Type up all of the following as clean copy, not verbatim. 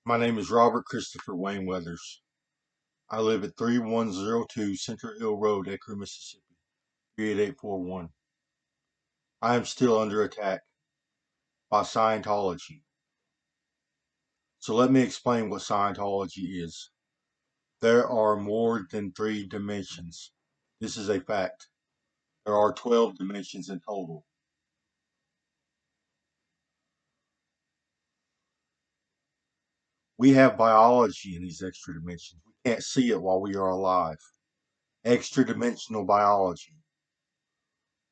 My name is Robert Christopher Wayne Weathers. I live at 3102 Center Hill Road, Ecru, Mississippi, 38841. I am still under attack by Scientology. So let me explain what Scientology is. There are more than 3 dimensions. This is a fact. There are 12 dimensions in total. We have biology in these extra dimensions. We can't see it while we are alive. Extra dimensional biology.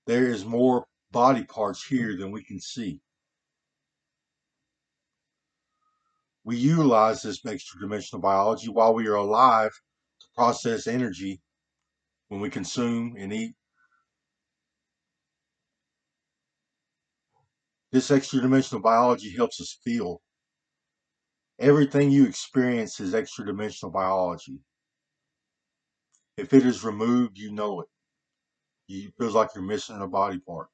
There is more body parts here than we can see. We utilize this extra dimensional biology while we are alive to process energy when we consume and eat. This extra dimensional biology helps us feel. Everything you experience is extra dimensional biology. If it is removed, you know it. It feels like you're missing a body part.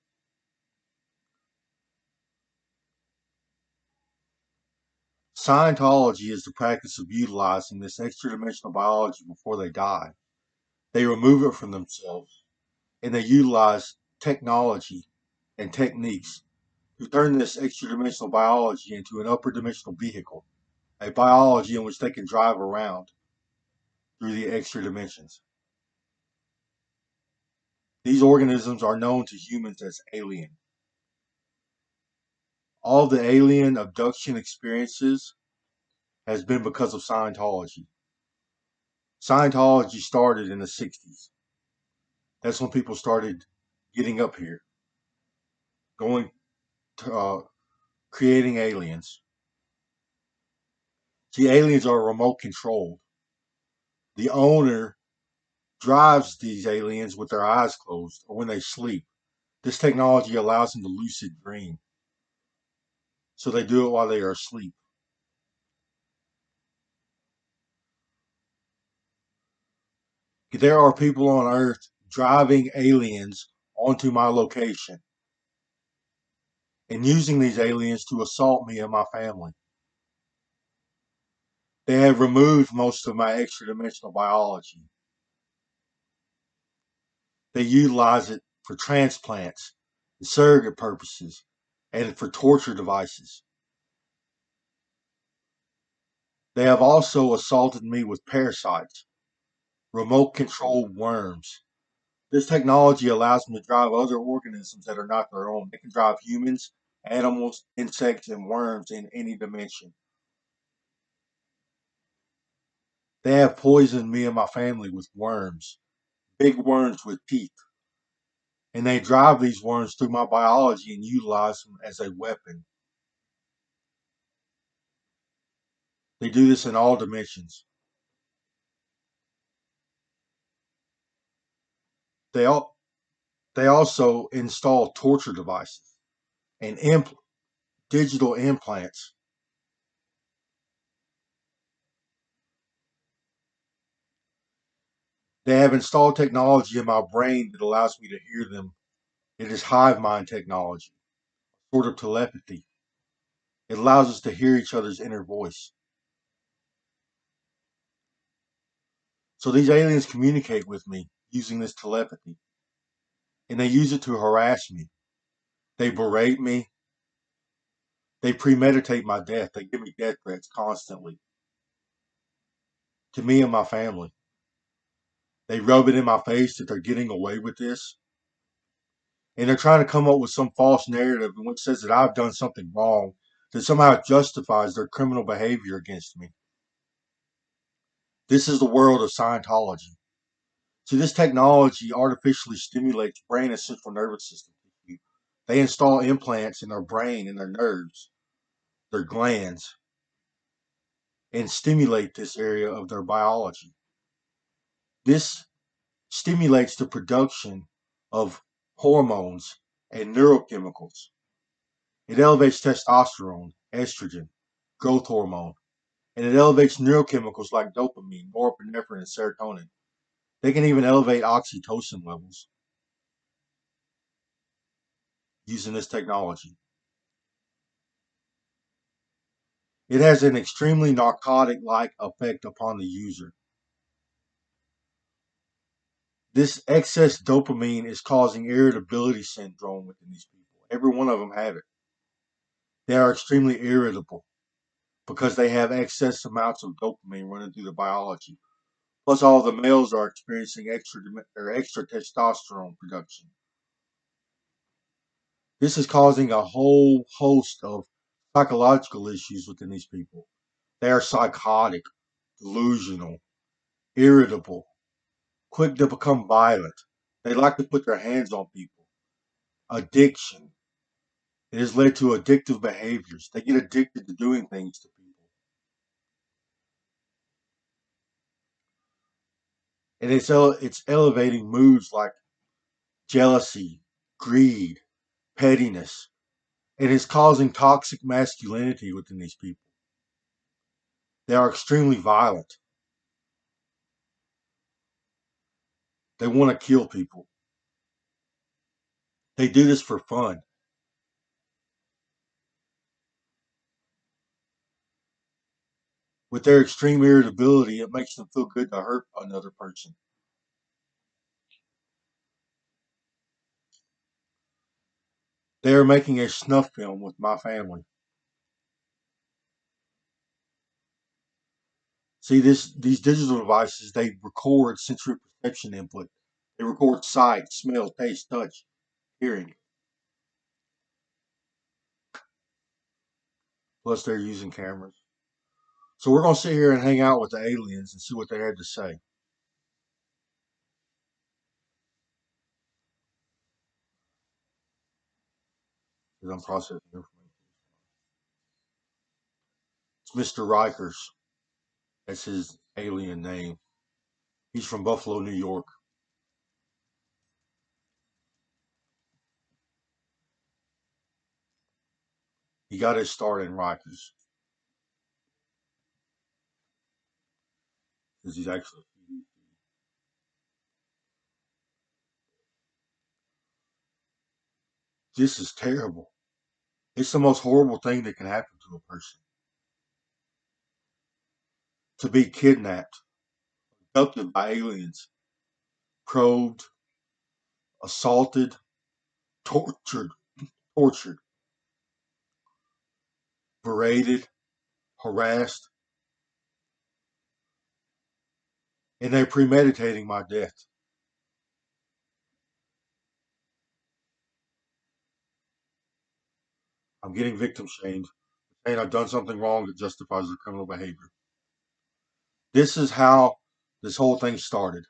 Scientology is the practice of utilizing this extra dimensional biology before they die. They remove it from themselves and they utilize technology and techniques to turn this extra dimensional biology into an upper dimensional vehicle, a biology in which they can drive around through the extra dimensions. These organisms are known to humans as alien. All the alien abduction experiences has been because of Scientology. Scientology started in the 60s. That's when people started getting up here, going to creating aliens. The aliens are remote controlled. The owner drives these aliens with their eyes closed or when they sleep. This technology allows them to lucid dream. So they do it while they are asleep. There are people on Earth driving aliens onto my location and using these aliens to assault me and my family. They have removed most of my extra dimensional biology. They utilize it for transplants, and surrogate purposes, and for torture devices. They have also assaulted me with parasites, remote controlled worms. This technology allows them to drive other organisms that are not their own. They can drive humans, animals, insects, and worms in any dimension. They have poisoned me and my family with worms, big worms with teeth. And they drive these worms through my biology and utilize them as a weapon. They do this in all dimensions. They, all, they also install torture devices and digital implants. They have installed technology in my brain that allows me to hear them. It is hive mind technology, sort of telepathy. It allows us to hear each other's inner voice. So these aliens communicate with me using this telepathy, and they use it to harass me. They berate me. They premeditate my death. They give me death threats constantly to me and my family. They rub it in my face that they're getting away with this. And they're trying to come up with some false narrative in which says that I've done something wrong that somehow justifies their criminal behavior against me. This is the world of Scientology. See, this technology artificially stimulates brain and central nervous system tissue. They install implants in their brain and their nerves, their glands, and stimulate this area of their biology. This stimulates the production of hormones and neurochemicals. It elevates testosterone, estrogen, growth hormone, and it elevates neurochemicals like dopamine, norepinephrine, and serotonin. They can even elevate oxytocin levels using this technology. It has an extremely narcotic-like effect upon the user. This excess dopamine is causing irritability syndrome within these people. Every one of them have it. They are extremely irritable because they have excess amounts of dopamine running through the biology. Plus, all the males are experiencing extra testosterone production. This is causing a whole host of psychological issues within these people. They are psychotic, delusional, irritable, quick to become violent. They like to put their hands on people. Addiction. It has led to addictive behaviors. They get addicted to doing things to people. And it's elevating moods like jealousy, greed, pettiness. It is causing toxic masculinity within these people. They are extremely violent. They want to kill people. They do this for fun. With their extreme irritability, it makes them feel good to hurt another person. They are making a snuff film with my family. See, these digital devices, they record sensory perception input. They record sight, smell, taste, touch, hearing. Plus, they're using cameras. So we're going to sit here and hang out with the aliens and see what they had to say. Because I'm processing information. It's Mr. Rikers. That's his alien name. He's from Buffalo, New York. He got his start in Rikers because he's actually. This is terrible. It's the most horrible thing that can happen to a person. To be kidnapped, abducted by aliens, probed, assaulted, tortured, tortured, berated, harassed, and they're premeditating my death. I'm getting victim shamed, saying I've done something wrong that justifies their criminal behavior. This is how this whole thing started.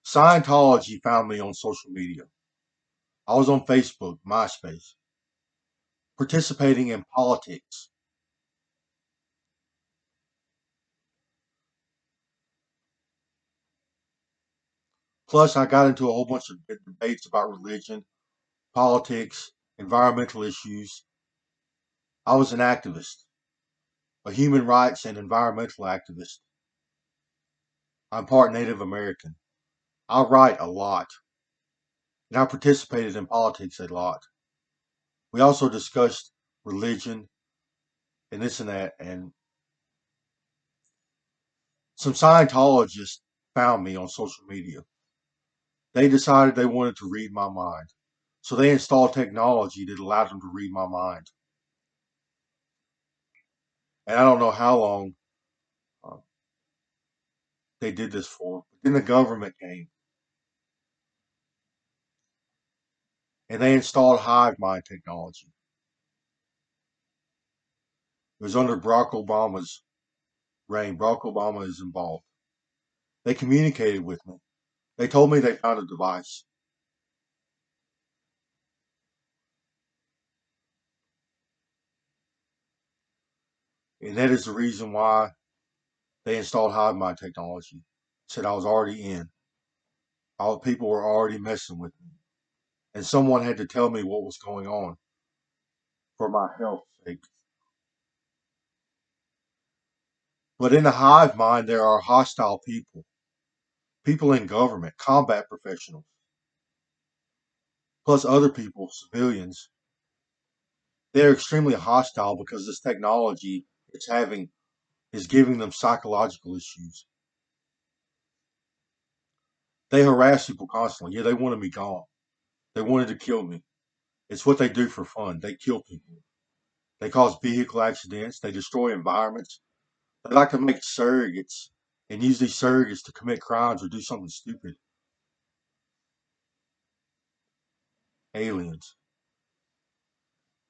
Scientology found me on social media. I was on Facebook, MySpace, participating in politics. Plus, I got into a whole bunch of debates about religion, politics, environmental issues. I was an activist, a human rights and environmental activist. I'm part Native American. I write a lot, and I participated in politics a lot. We also discussed religion and this and that, and some Scientologists found me on social media. They decided they wanted to read my mind. So they installed technology that allowed them to read my mind. And I don't know how long uh, they did this for. But then the government came and they installed hive mind technology. It was under Barack Obama's reign. Barack Obama is involved. They communicated with me. They told me they found a device. And that is the reason why they installed hive mind technology. Said I was already in. All people were already messing with me. And someone had to tell me what was going on for my health's sake. But in the hive mind, there are hostile people, people in government, combat professionals, plus other people, civilians. They're extremely hostile because this technology it's having is giving them psychological issues. They harass people constantly. Yeah, they wanted me gone. They wanted to kill me. It's what they do for fun. They kill people. They cause vehicle accidents. They destroy environments. They like to make surrogates and use these surrogates to commit crimes or do something stupid. Aliens.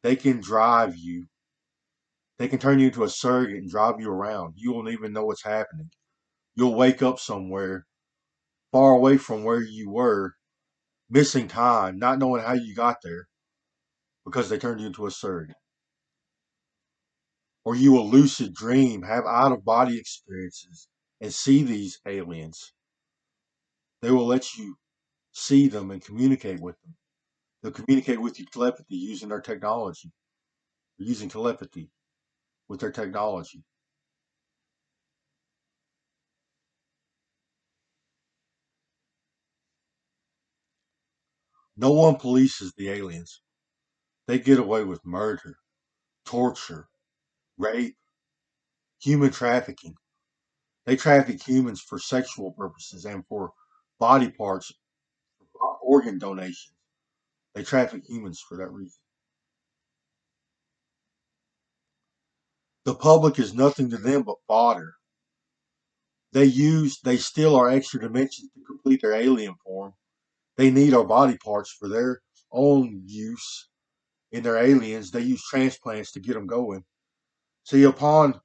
They can drive you. They can turn you into a surrogate and drive you around. You won't even know what's happening. You'll wake up somewhere far away from where you were, missing time, not knowing how you got there because they turned you into a surrogate. Or you will lucid dream, have out of body experiences, and see these aliens. They will let you see them and communicate with them. They'll communicate with you telepathy using their technology, using telepathy with their technology. No one polices the aliens. They get away with murder, torture, rape, human trafficking. They traffic humans for sexual purposes and for body parts, organ donations. They traffic humans for that reason. The public is nothing to them but fodder. They steal our extra dimensions to complete their alien form. They need our body parts for their own use in their aliens. They use transplants to get them going. See, upon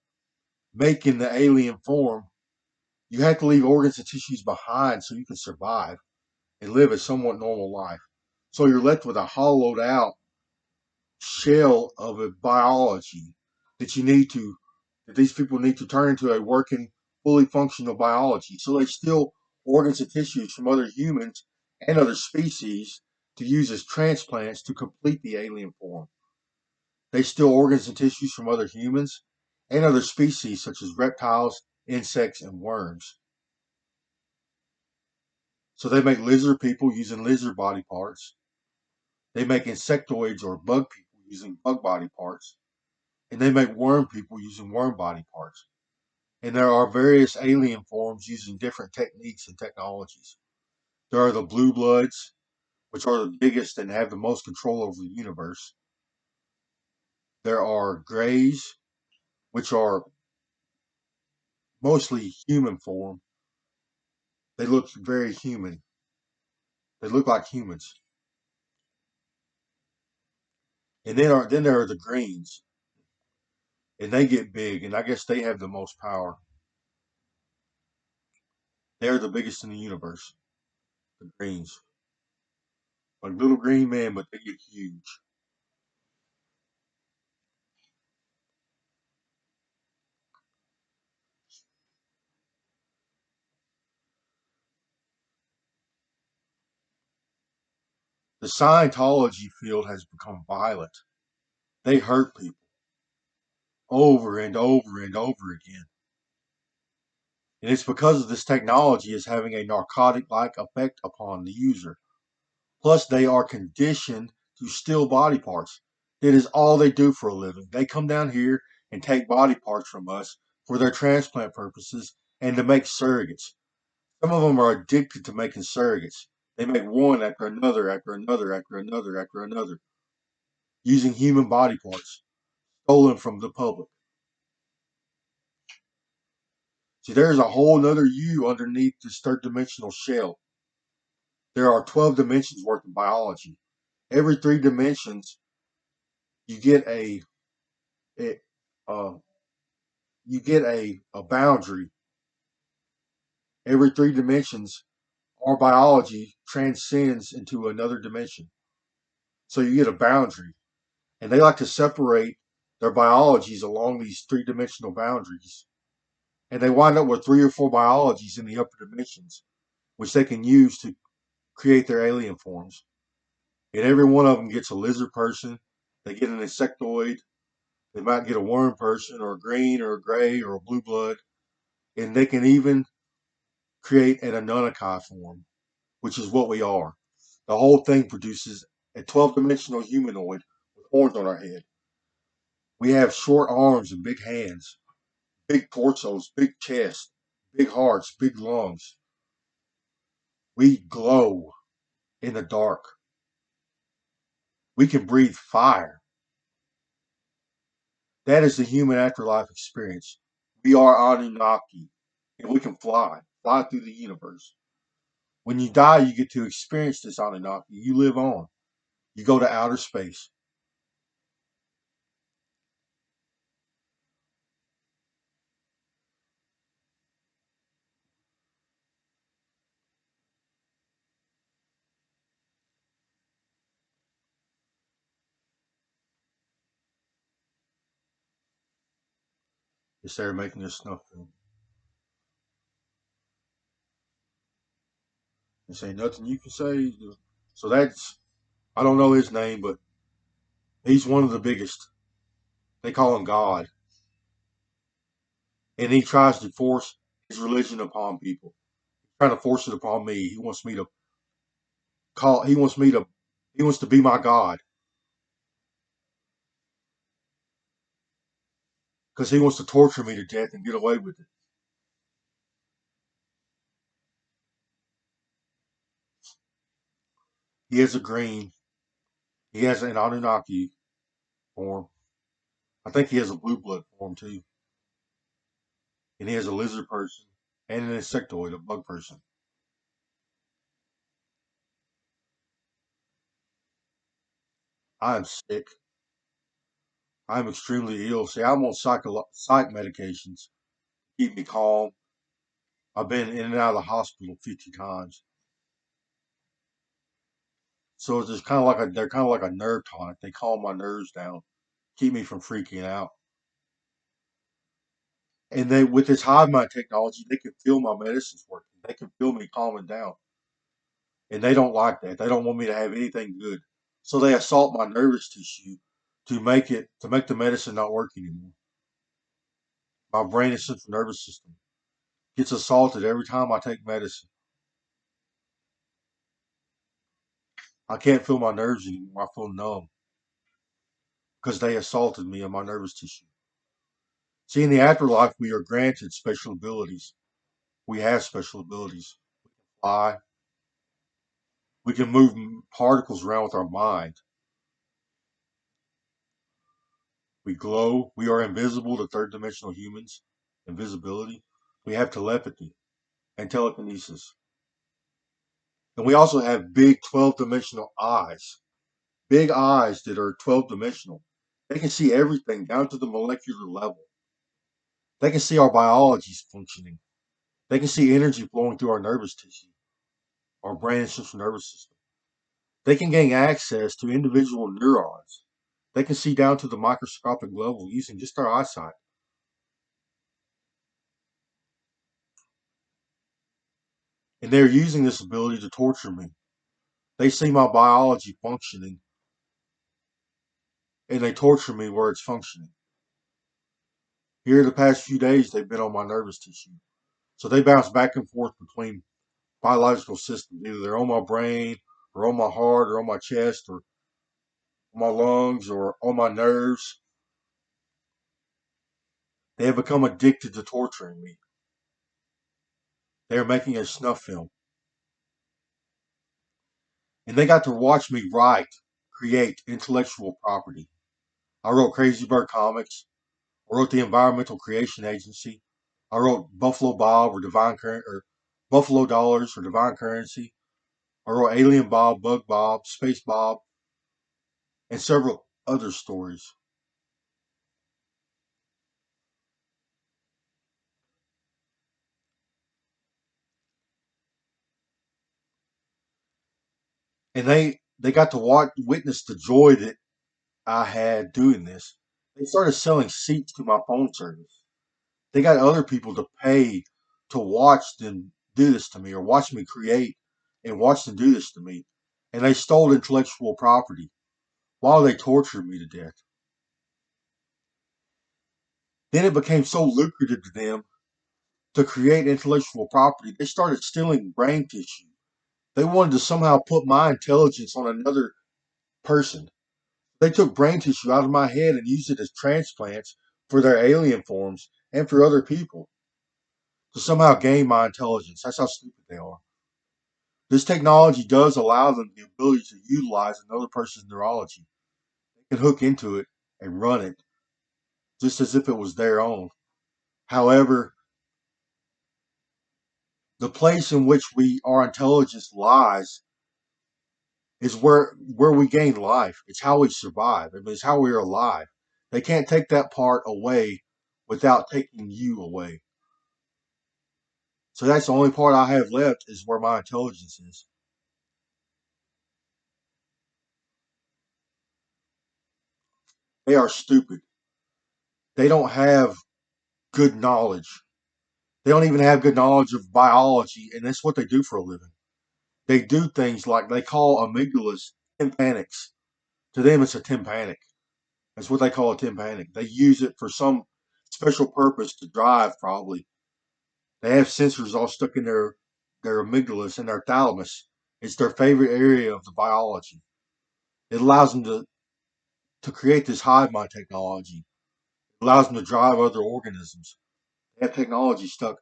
making the alien form, you have to leave organs and tissues behind so you can survive and live a somewhat normal life. So you're left with a hollowed out shell of a biology that you need to that these people need to turn into a working, fully functional biology. So they steal organs and tissues from other humans and other species to use as transplants to complete the alien form. They steal organs and tissues from other humans and other species such as reptiles, insects, and worms. So they make lizard people using lizard body parts. They make insectoids or bug people using bug body parts. And they make worm people using worm body parts. And there are various alien forms using different techniques and technologies. There are the blue bloods, which are the biggest and have the most control over the universe. There are grays, which are mostly human form. They look very human. They look like humans. And then there are the greens, and they get big, and I guess they have the most power. They're the biggest in the universe. The greens, like little green men, but they get huge. The Scientology field has become violent. They hurt people over and over and over again. And it's because of this technology is having a narcotic like effect upon the user. Plus, they are conditioned to steal body parts. It is all they do for a living. They come down here and take body parts from us for their transplant purposes and to make surrogates. Some of them are addicted to making surrogates. They make one after another, after another, after another, after another, using human body parts stolen from the public. See, there's a whole nother you underneath this third dimensional shell. There are 12 dimensions worth of biology. Every 3 dimensions, you get a uh, you get a boundary. Every 3 dimensions, our biology transcends into another dimension. So you get a boundary. And they like to separate their biologies along these 3 dimensional boundaries. And they wind up with 3 or 4 biologies in the upper dimensions, which they can use to create their alien forms. And every one of them gets a lizard person. They get an insectoid. They might get a worm person or a green or a gray or a blue blood. And they can even create an Anunnaki form, which is what we are. The whole thing produces a 12 dimensional humanoid with horns on our head. We have short arms and big hands, big torsos, big chest, big hearts, big lungs. We glow in the dark. We can breathe fire. That is the human afterlife experience. We are Anunnaki, and we can fly through the universe. When you die, you get to experience this Anunnaki. You live on. You go to outer space. Instead of making a snuff film. And say nothing you can say. So that's, I don't know his name, but he's one of the biggest. They call him God. And he tries to force his religion upon people. He's trying to force it upon me. Call, he wants me to, he wants to be my God. Because he wants to torture me to death and get away with it. He has a green. He has an Anunnaki form. I think he has a blue blood form too. And he has a lizard person and an insectoid, a bug person. I am sick. I am extremely ill. See, I'm on psych medications. Keep me calm. I've been in and out of the hospital 50 times. So it's just kind of like they're kind of like a nerve tonic. They calm my nerves down, keep me from freaking out. And they, with this hive mind technology, they can feel my medicines working. They can feel me calming down. And they don't like that. They don't want me to have anything good. So they assault my nervous tissue to make the medicine not work anymore. My brain and central nervous system gets assaulted every time I take medicine. I can't feel my nerves anymore. I feel numb because they assaulted me in my nervous tissue. See, in the afterlife, we are granted special abilities. We have special abilities. Fly. We can move particles around with our mind. We glow. We are invisible to third dimensional humans. Invisibility. We have telepathy and telekinesis. And we also have big 12 dimensional eyes. Big eyes that are 12 dimensional. They can see everything down to the molecular level. They can see our biology's functioning. They can see energy flowing through our nervous tissue, our brain and central nervous system. They can gain access to individual neurons. They can see down to the microscopic level using just their eyesight. And they're using this ability to torture me. They see my biology functioning and they torture me where it's functioning. Here, the past few days, they've been on my nervous tissue. So they bounce back and forth between biological systems. Either they're on my brain, or on my heart, or on my chest, or on my lungs, or on my nerves. They have become addicted to torturing me. They are making a snuff film. And they got to watch me create intellectual property. I wrote Crazy Bird Comics. I wrote the Environmental Creation Agency. I wrote Buffalo Bob or Buffalo Dollars or Divine Currency. I wrote Alien Bob, Bug Bob, Space Bob, and several other stories. And they got to witness the joy that I had doing this. They started selling seats to my phone service. They got other people to pay to watch them do this to me or watch me create and watch them do this to me. And they stole intellectual property while they tortured me to death. Then it became so lucrative to them to create intellectual property. They started stealing brain tissue. They wanted to somehow put my intelligence on another person. They took brain tissue out of my head and used it as transplants for their alien forms and for other people to somehow gain my intelligence. That's how stupid they are. This technology does allow them the ability to utilize another person's neurology. They can hook into it and run it just as if it was their own. However, the place in which our intelligence lies is where we gain life. It's how we survive. I mean, it's how we're alive. They can't take that part away without taking you away. So that's the only part I have left is where my intelligence is. They are stupid. They don't have good knowledge. They don't even have good knowledge of biology, and that's what they do for a living. They do things like they call amygdalas tympanics. To them, it's a tympanic. That's what they call a tympanic. They use it for some special purpose to drive, probably. They have sensors all stuck in their amygdalas and their thalamus. It's their favorite area of the biology. It allows them to create this hive mind technology. It allows them to drive other organisms. They have technology stuck.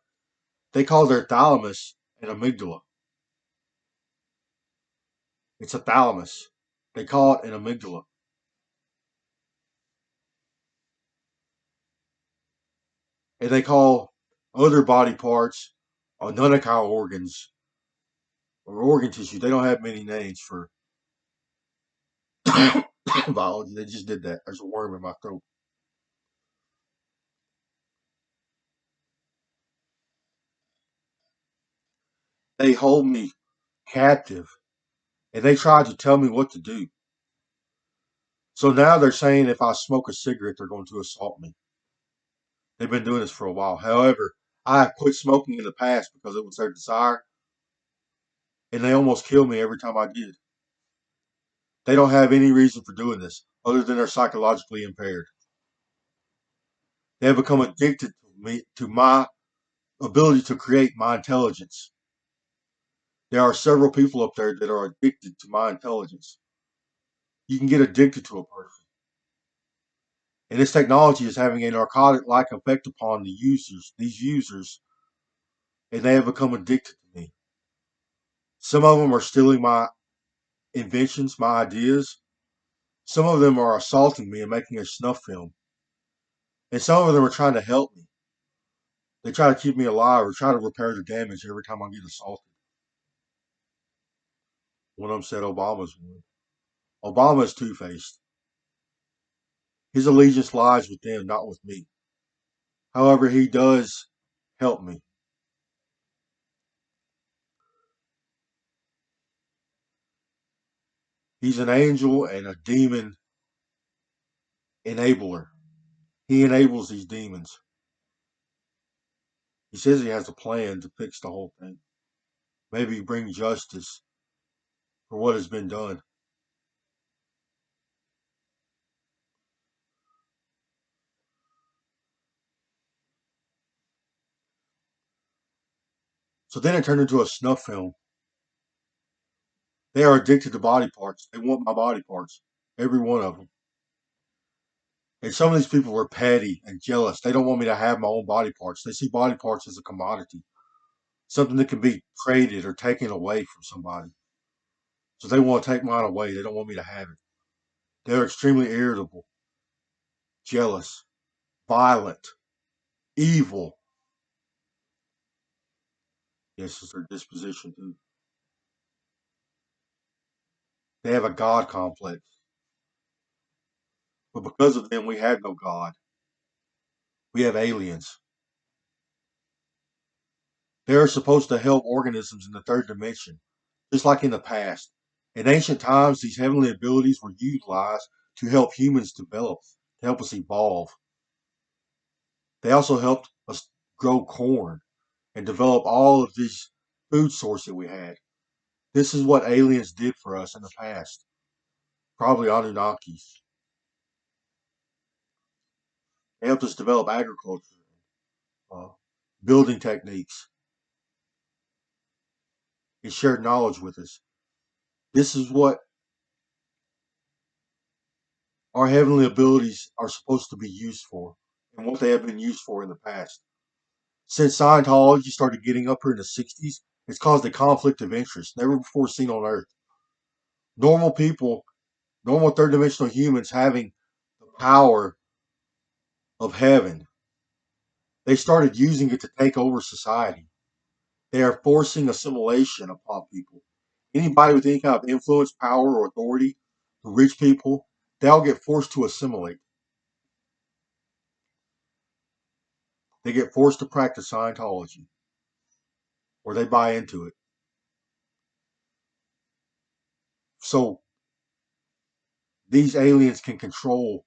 They call their thalamus an amygdala. It's a thalamus. They call it an amygdala. And they call other body parts nunical organs or organ tissue. They don't have many names for biology. They just did that. There's a worm in my throat. They hold me captive and they tried to tell me what to do. So now they're saying if I smoke a cigarette, they're going to assault me. They've been doing this for a while. However, I have quit smoking in the past because it was their desire, and they almost killed me every time I did. They don't have any reason for doing this other than they're psychologically impaired. They have become addicted to my ability to create my intelligence. There are several people up there that are addicted to my intelligence. You can get addicted to a person. And this technology is having a narcotic like effect upon these users, and they have become addicted to me. Some of them are stealing my inventions, my ideas. Some of them are assaulting me and making a snuff film. And some of them are trying to help me. They try to keep me alive or try to repair the damage every time I get assaulted. One of them said Obama's one. Obama is two faced. His allegiance lies with them, not with me. However, he does help me. He's an angel and a demon enabler. He enables these demons. He says he has a plan to fix the whole thing. Maybe bring justice for what has been done. So then it turned into a snuff film. They are addicted to body parts. They want my body parts, every one of them. And some of these people were petty and jealous. They don't want me to have my own body parts. They see body parts as a commodity, something that can be traded or taken away from somebody. So they want to take mine away. They don't want me to have it. They're extremely irritable, jealous, violent, evil. Yes, it's their disposition too. They have a God complex. But because of them, we have no God. We have aliens. They are supposed to help organisms in the third dimension, just like in the past. In ancient times, these heavenly abilities were utilized to help humans develop, to help us evolve. They also helped us grow corn and develop all of these food source that we had. This is what aliens did for us in the past. Probably Anunnakis. They helped us develop agriculture, uh, building techniques, and shared knowledge with us. This is what our heavenly abilities are supposed to be used for and what they have been used for in the past. Since Scientology started getting up here in the 60s, it's caused a conflict of interest never before seen on Earth. Normal people, normal third dimensional humans having the power of heaven, they started using it to take over society. They are forcing assimilation upon people. Anybody with any kind of influence, power, or authority to reach people, they all get forced to assimilate. They get forced to practice Scientology, or they buy into it. So these aliens can control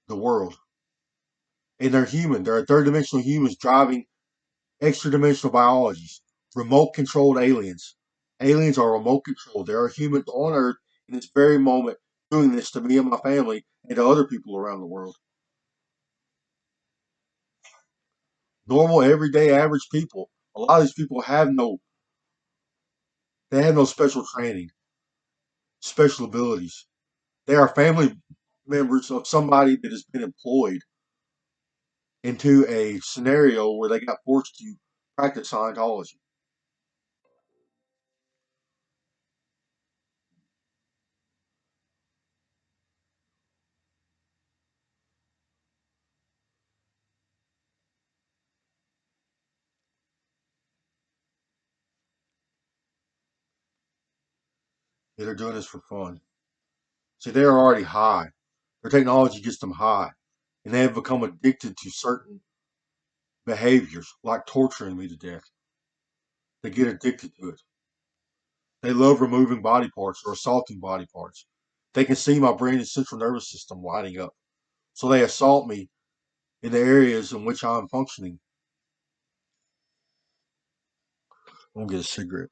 the world. And they're human. They're third dimensional humans driving extra dimensional biologies. Remote controlled aliens. Aliens are remote controlled. There are humans on Earth in this very moment doing this to me and my family and to other people around the world. Normal, everyday, average people. A lot of these people have no special training, special abilities. They are family members of somebody that has been employed into a scenario where they got forced to practice Scientology. Yeah, they're doing this for fun. See, they are already high. Their technology gets them high, and they have become addicted to certain behaviors, like torturing me to death. They get addicted to it. They love removing body parts or assaulting body parts. They can see my brain and central nervous system lighting up, so they assault me in the areas in which I'm functioning. I'm gonna get a cigarette.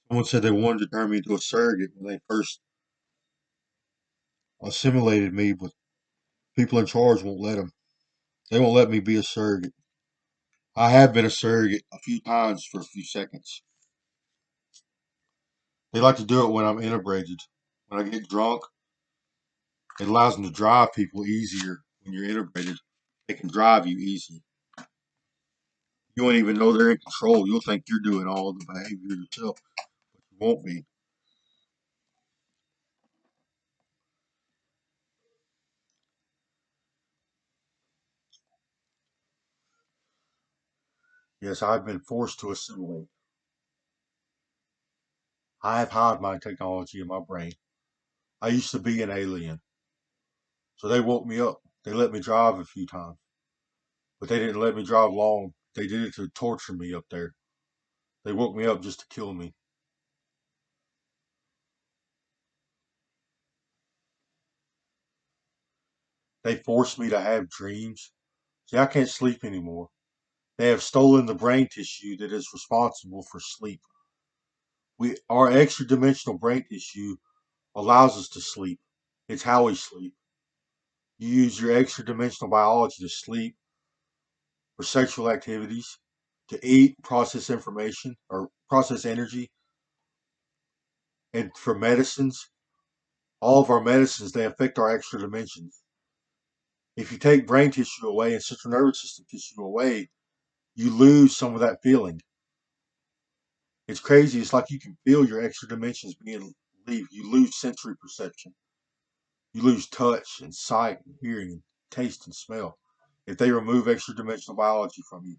Someone said they wanted to turn me into a surrogate when they first assimilated me, but people in charge won't let them. They won't let me be a surrogate. I have been a surrogate a few times for a few seconds. They like to do it when I'm inebriated. When I get drunk, It allows them to drive people easier when you're integrated. They can drive you easy. You won't even know they're in control. You'll think you're doing all the behavior yourself, but you won't be. Yes, I've been forced to assimilate. I have hive mind technology in my brain. I used to be an alien, so they woke me up. They let me drive a few times, but they didn't let me drive long. They did it to torture me up there. They woke me up just to kill me. They forced me to have dreams. See, I can't sleep anymore. They have stolen the brain tissue that is responsible for sleep. Our extra dimensional brain tissue allows us to sleep. It's how we sleep. You use your extra dimensional biology to sleep, for sexual activities, to eat, process information, or process energy, and for medicines. All of our medicines, they affect our extra dimensions. If you take brain tissue away and central nervous system tissue away, you lose some of that feeling. It's crazy. It's like you can feel your extra dimensions being leave. You lose sensory perception. You lose touch and sight and hearing and taste and smell if they remove extra dimensional biology from you.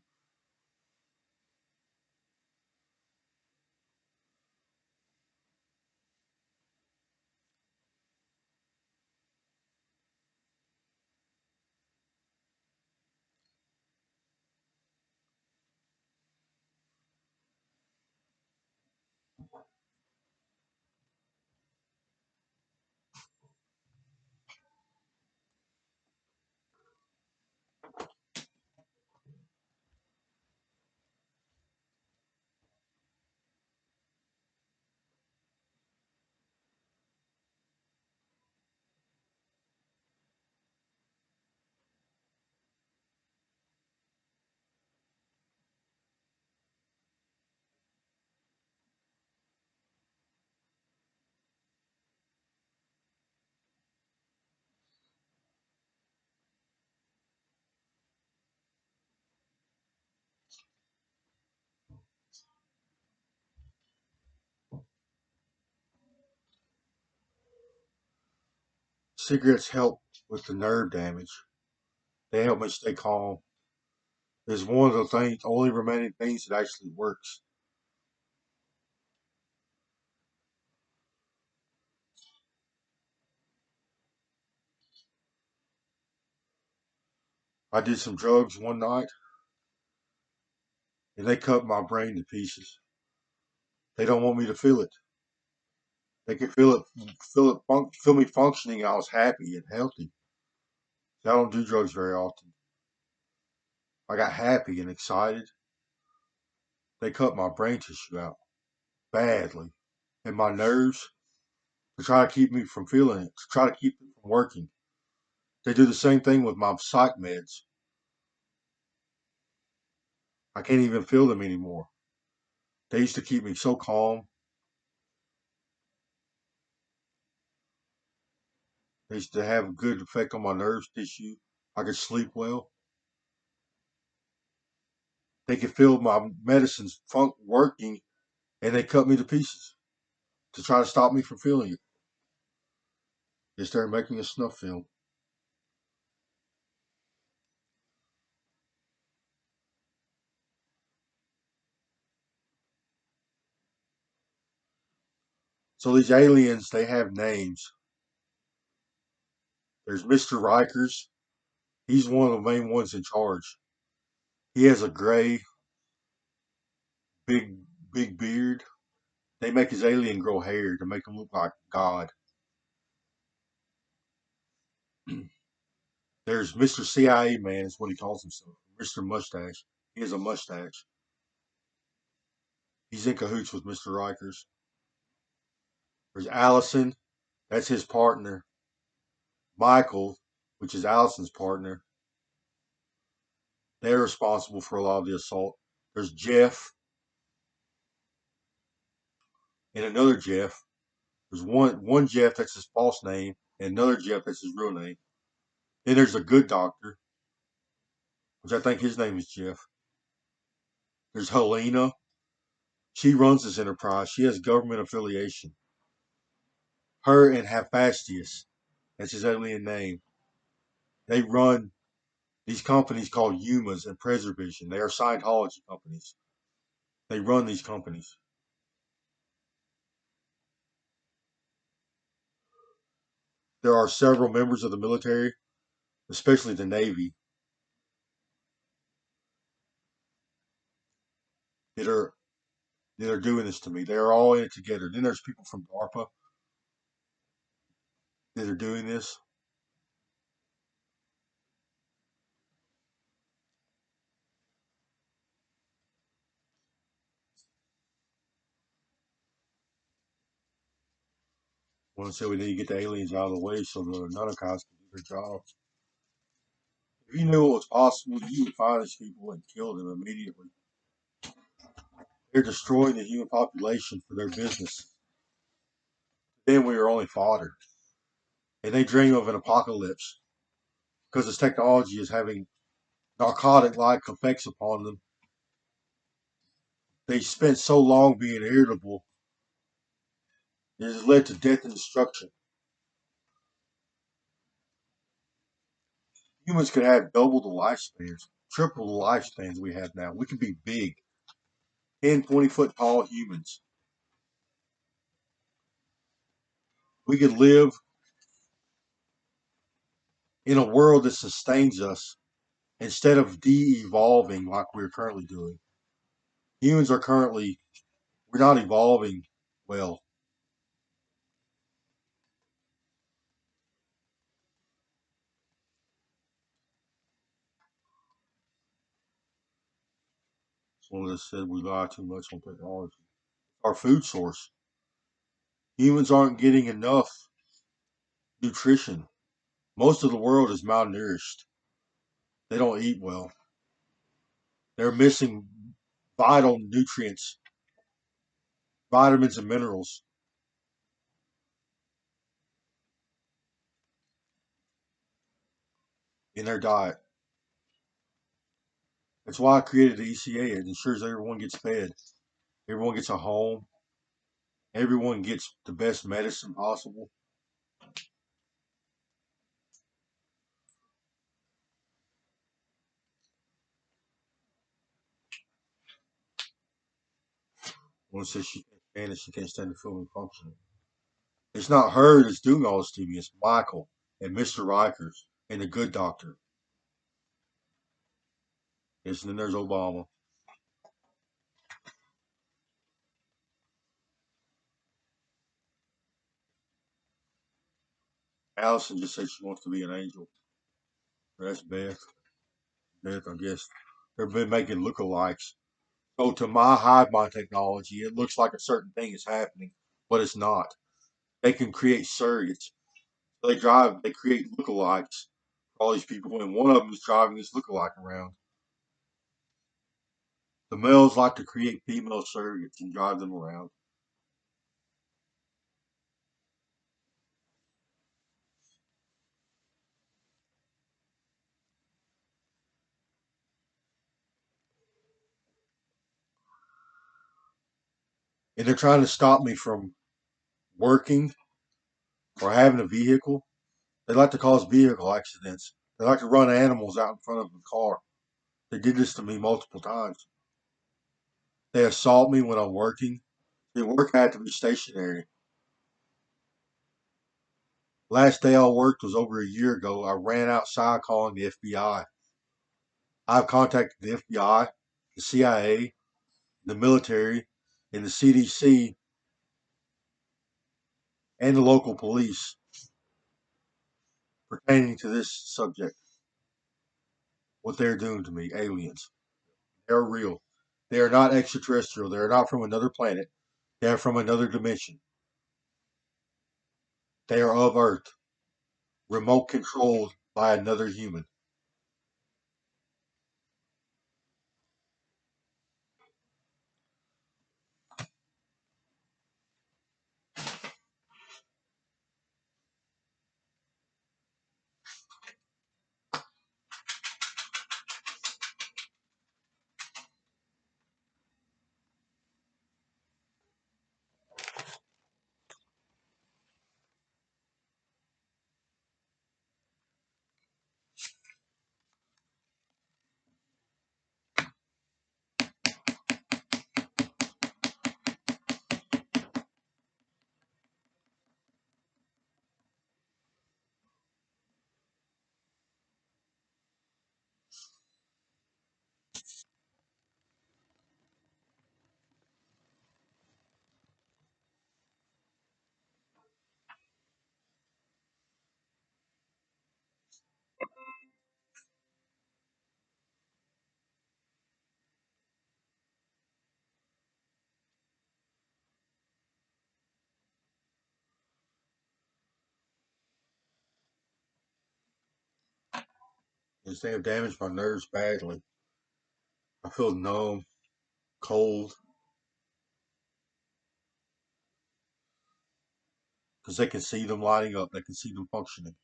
Cigarettes help with the nerve damage. They help me stay calm. It's one of the things, only remaining things that actually works. I did some drugs one night and they cut my brain to pieces. They don't want me to feel it. They can feel me functioning. I was happy and healthy. I don't do drugs very often. I got happy and excited. They cut my brain tissue out badly and my nerves to try to keep me from feeling it, to try to keep it from working. They do the same thing with my psych meds. I can't even feel them anymore. They used to keep me so calm. They used to have a good effect on my nerves tissue. I could sleep well. They could feel my medicines working, and they cut me to pieces to try to stop me from feeling it. They started making a snuff film. So these aliens, they have names. There's Mr. Rikers. He's one of the main ones in charge. He has a gray, big, big beard. They make his alien grow hair to make him look like God. There's Mr. CIA Man, is what he calls himself. Mr. Mustache. He has a mustache. He's in cahoots with Mr. Rikers. There's Allison. That's his partner. Michael, which is Allison's partner. They're responsible for a lot of the assault. There's Jeff and another Jeff. There's one Jeff, that's his false name, and another Jeff, that's his real name. Then there's a good doctor, which I think his name is Jeff. There's Helena. She runs this enterprise. She has government affiliation. Her and Hephaestus, that's his alien name, they run these companies called Humas and Preservision. They are Scientology companies. They run these companies. There are several members of the military, especially the Navy, that are that are doing this to me. They are all in it together. Then there's people from DARPA that are doing this. One said we need to get the aliens out of the way so the Nanocots can do their job. If you knew it was possible, you would find these people and kill them immediately. They're destroying the human population for their business. Then we are only fodder. And they dream of an apocalypse because this technology is having narcotic like effects upon them. They spent so long being irritable, it has led to death and destruction. Humans could have double the lifespans, triple the lifespans we have now. We could be big, 10, 20-foot tall humans. We could live in a world that sustains us instead of de-evolving like we're currently doing. Humans are currently, we're not evolving well. Someone just said we rely too much on technology. Our food source. Humans aren't getting enough nutrition. Most of the world is malnourished. They don't eat well. They're missing vital nutrients, vitamins and minerals in their diet. That's why I created the ECA. It ensures everyone gets fed, everyone gets a home, everyone gets the best medicine possible. One says she can't stand it, she can't stand the feeling functioning. It's not her that's doing all this to me, it's Michael and Mr. Rikers and the good doctor. Yes, and then there's Obama. Allison just said she wants to be an angel. That's Beth. Beth, I guess. They've been making lookalikes. So to my hive mind technology, it looks like a certain thing is happening, but it's not. They can create surrogates. They create lookalikes for all these people, and one of them is driving this lookalike around. The males like to create female surrogates and drive them around. And they're trying to stop me from working or having a vehicle. They like to cause vehicle accidents. They like to run animals out in front of the car. They did this to me multiple times. They assault me when I'm working. At work, I have to be stationary. Last day I worked was over a year ago. I ran outside calling the FBI. I've contacted the FBI, the CIA, the military, and the CDC, and the local police pertaining to this subject. What they're doing to me, aliens. They're real. They are not extraterrestrial. They are not from another planet. They are from another dimension. They are of Earth, remote controlled by another human. because they have damaged my nerves badly. I feel numb, cold, because they can see them lighting up. They can see them functioning.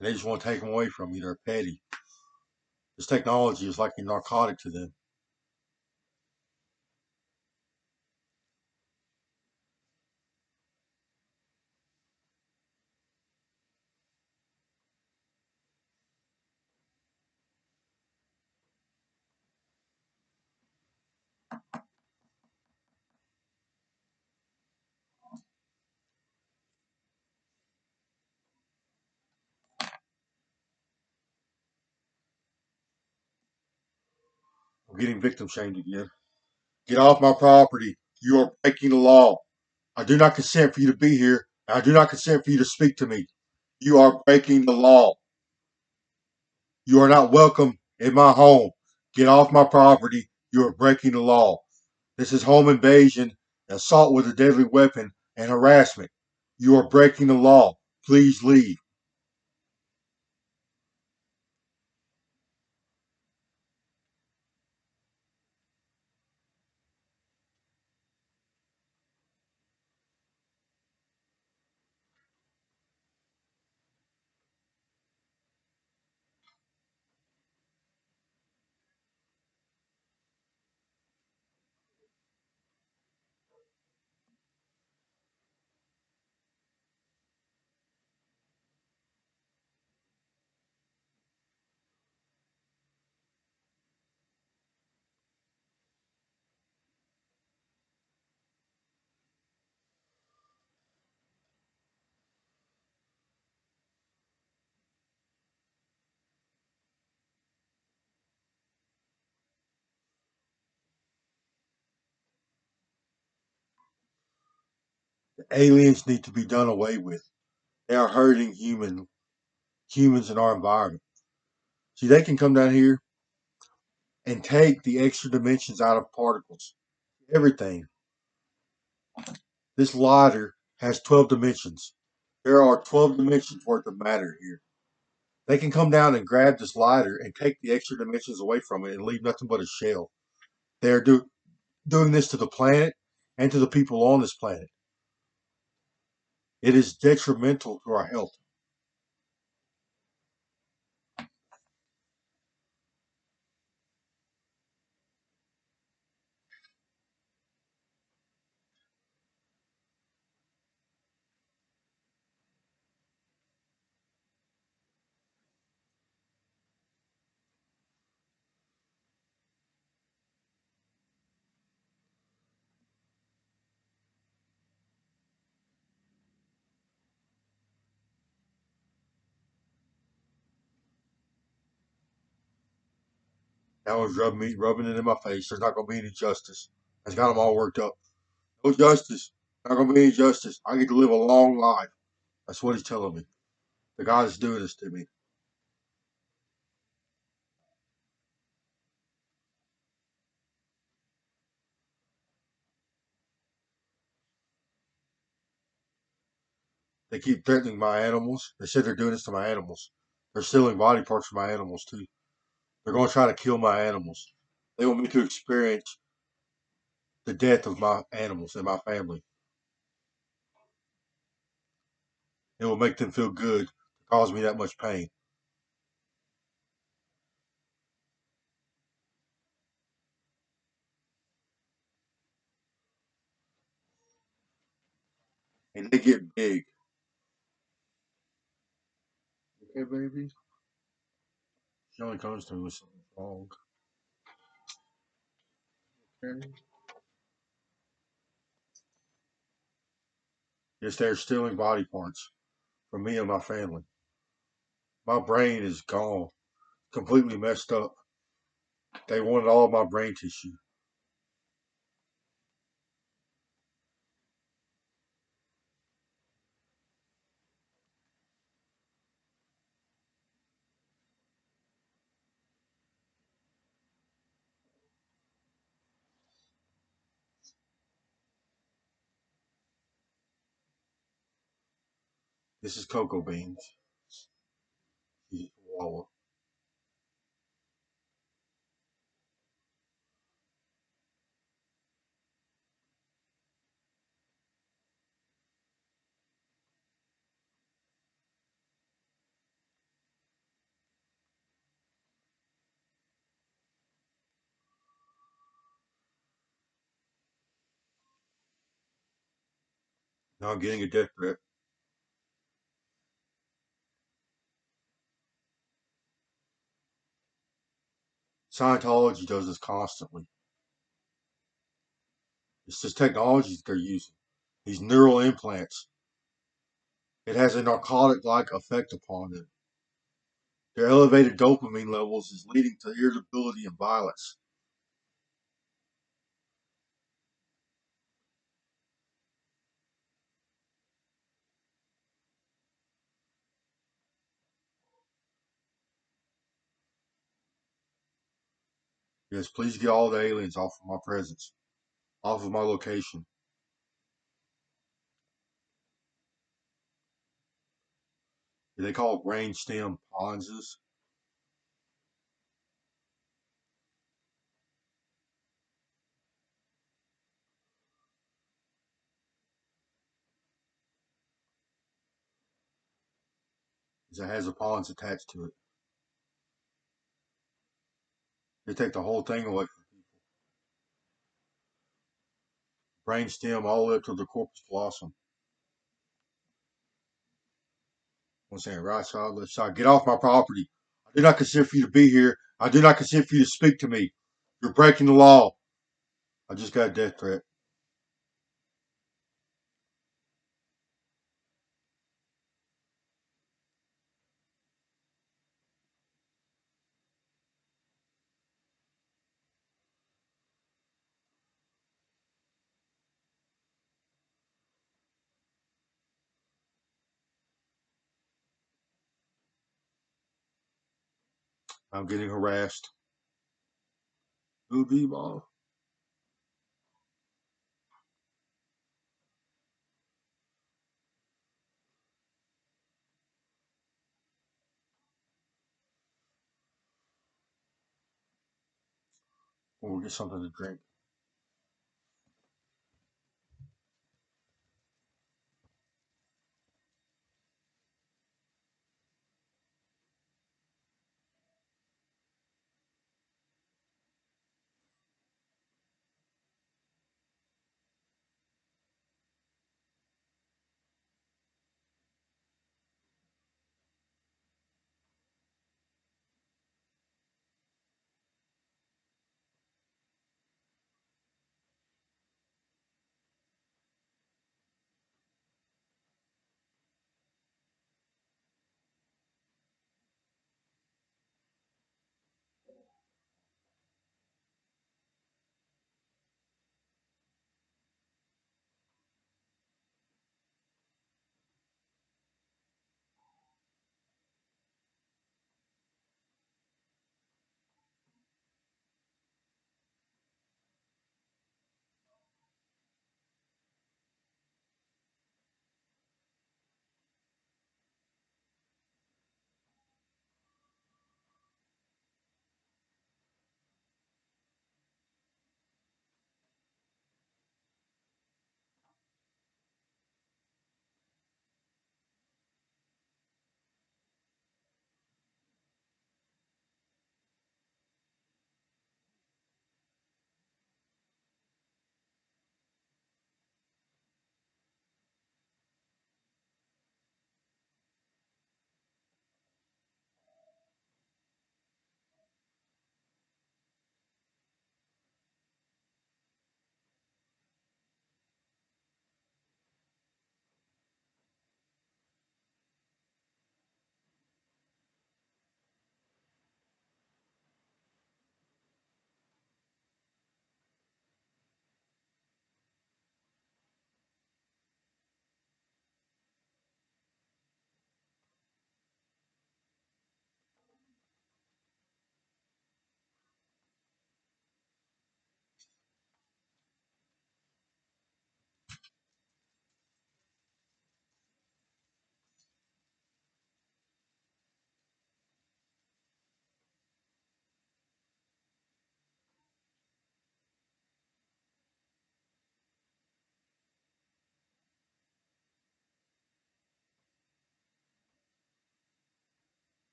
And they just want to take them away from you. They're petty. This technology is like a narcotic to them. I'm getting victim shamed again. Get off my property. You are breaking the law. I do not consent for you to be here. And I do not consent for you to speak to me. You are breaking the law. You are not welcome in my home. Get off my property. You are breaking the law. This is home invasion, assault with a deadly weapon, and harassment. You are breaking the law. Please leave. The aliens need to be done away with. They are hurting humans in our environment. See, they can come down here and take the extra dimensions out of particles. Everything. This lighter has 12 dimensions. There are 12 dimensions worth of matter here. They can come down and grab this lighter and take the extra dimensions away from it and leave nothing but a shell. They are doing this to the planet and to the people on this planet. It is detrimental to our health. That was rubbing it in my face. There's not going to be any justice. That's got them all worked up. No justice. Not going to be any justice. I get to live a long life. That's what he's telling me. The guy that's doing this to me. They keep threatening my animals. They said they're doing this to my animals. They're stealing body parts from my animals too. They're going to try to kill my animals. They want me to experience the death of my animals and my family. It will make them feel good to cause me that much pain. And they get big. Okay, baby? She only comes to me with something wrong. Okay? Yes, they're stealing body parts from me and my family. My brain is gone, completely messed up. They wanted all of my brain tissue. This is cocoa beans. She's a chihuahua. Now I'm getting a death threat. Scientology does this constantly. It's just technology that they're using. These neural implants. It has a narcotic-like effect upon them. Their elevated dopamine levels is leading to irritability and violence. Yes, please get all the aliens off of my presence, off of my location. They call it brain stem ponzes. It has a pons attached to it. They take the whole thing away from people. Brain stem all the way up to the corpus callosum. I'm saying right side, left side. Get off my property. I do not consider for you to be here. I do not consider for you to speak to me. You're breaking the law. I just got a death threat. I'm getting harassed. Booby ball. We'll get something to drink.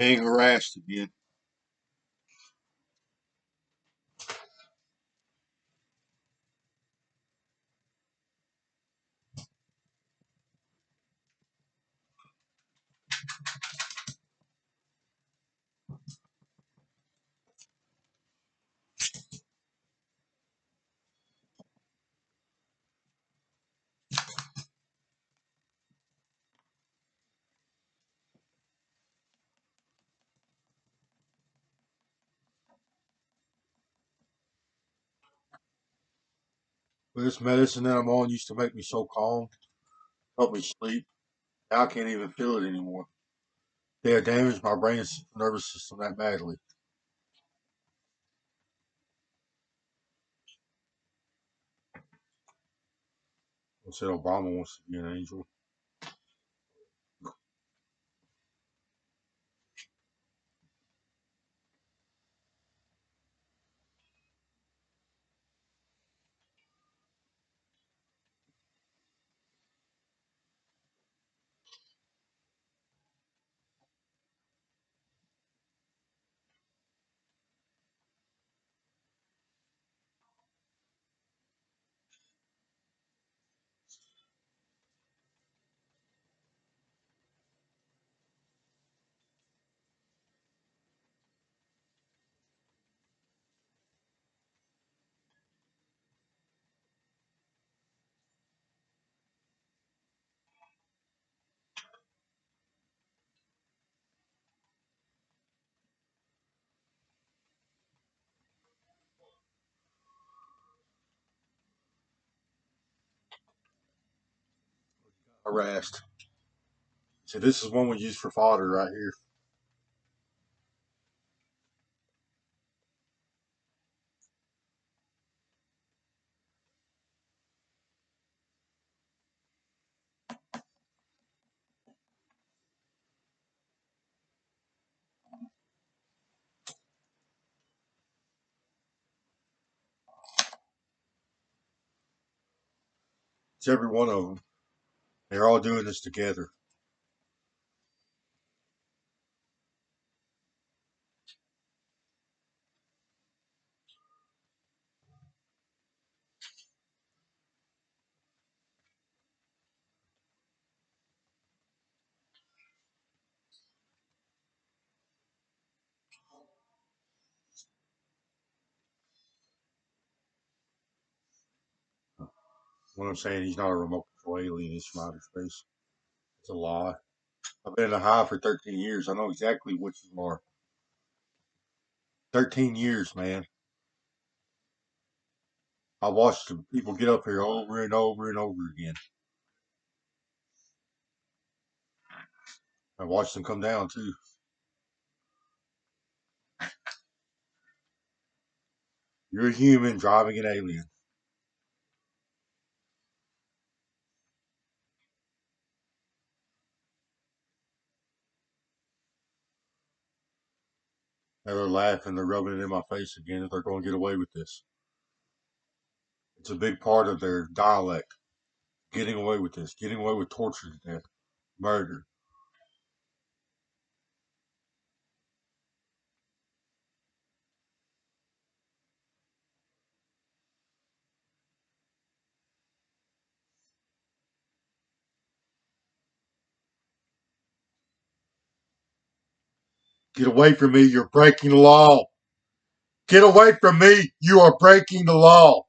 Being harassed again. But this medicine that I'm on used to make me so calm, help me sleep. Now I can't even feel it anymore. They have damaged my brain and nervous system that badly. I said Obama wants to be an angel. Harassed. So this is one we use for fodder right here. It's every one of them. They're all doing this together. What I'm saying, he's not a remote control alien. He's from outer space. It's a lie. I've been in a hive for 13 years. I know exactly which you are. 13 years, man. I watched the people get up here over and over and over again. I watched them come down too. You're a human driving an alien. And they're laughing, they're rubbing it in my face again if they're going to get away with this. It's a big part of their dialect. Getting away with this, getting away with torture to death, murder. Get away from me, you're breaking the law. Get away from me, you are breaking the law.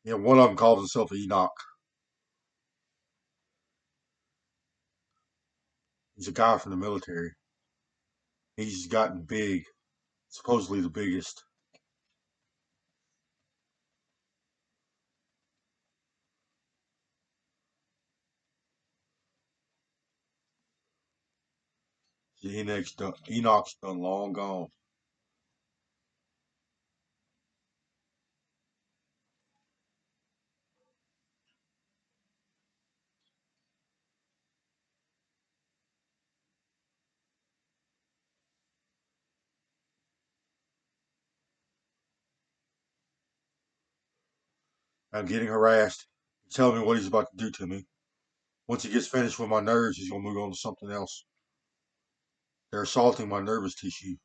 Yeah, one of them calls himself Enoch. He's a guy from the military. He's gotten big, supposedly the biggest. Enoch's done long gone. I'm getting harassed. He's telling me what he's about to do to me. Once he gets finished with my nerves, he's going to move on to something else. They're assaulting my nervous tissue.